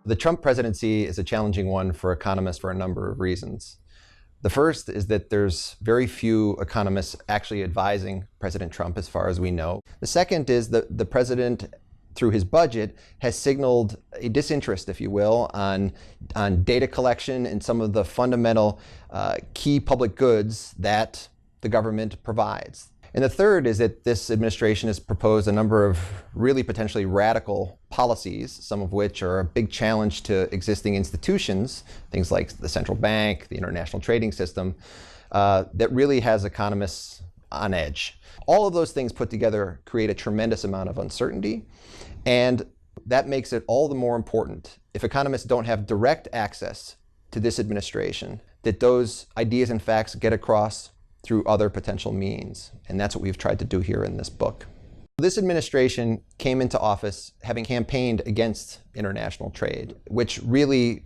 The Trump presidency is a challenging one for economists for a number of reasons. The first is that there's very few economists actually advising President Trump as far as we know. The second is that the president, through his budget, has signaled a disinterest, if you will, on data collection and some of the fundamental key public goods that the government provides. And the third is that this administration has proposed a number of really potentially radical policies, some of which are a big challenge to existing institutions, things like the central bank, the international trading system, that really has economists on edge. All of those things put together create a tremendous amount of uncertainty, and that makes it all the more important, if economists don't have direct access to this administration, that those ideas and facts get across through other potential means. And that's what we've tried to do here in this book. This administration came into office having campaigned against international trade, which really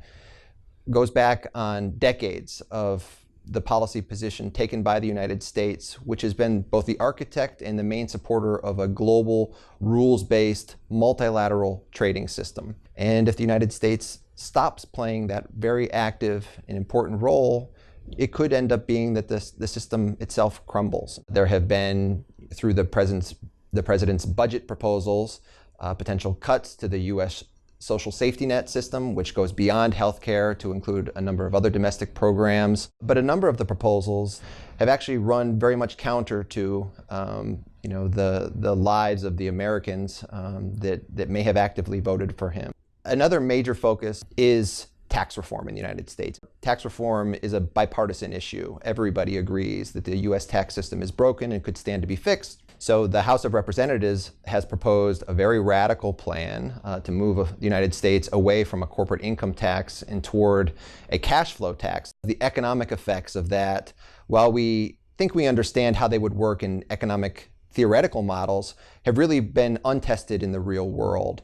goes back on decades of the policy position taken by the United States, which has been both the architect and the main supporter of a global, rules-based, multilateral trading system. And if the United States stops playing that very active and important role, it could end up being that the system itself crumbles. There have been, through the president's budget proposals, potential cuts to the U.S. social safety net system, which goes beyond healthcare to include a number of other domestic programs. But a number of the proposals have actually run very much counter to the lives of the Americans that may have actively voted for him. Another major focus is tax reform in the United States. Tax reform is a bipartisan issue. Everybody agrees that the U.S. tax system is broken and could stand to be fixed. So the House of Representatives has proposed a very radical plan to move the United States away from a corporate income tax and toward a cash flow tax. The economic effects of that, while we think we understand how they would work in economic theoretical models, have really been untested in the real world.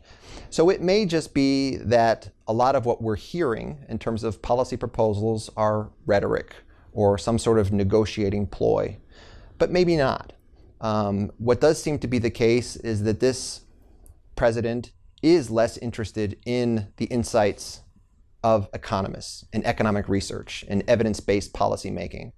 So it may just be that a lot of what we're hearing in terms of policy proposals are rhetoric or some sort of negotiating ploy, but maybe not. What does seem to be the case is that this president is less interested in the insights of economists and economic research and evidence-based policymaking.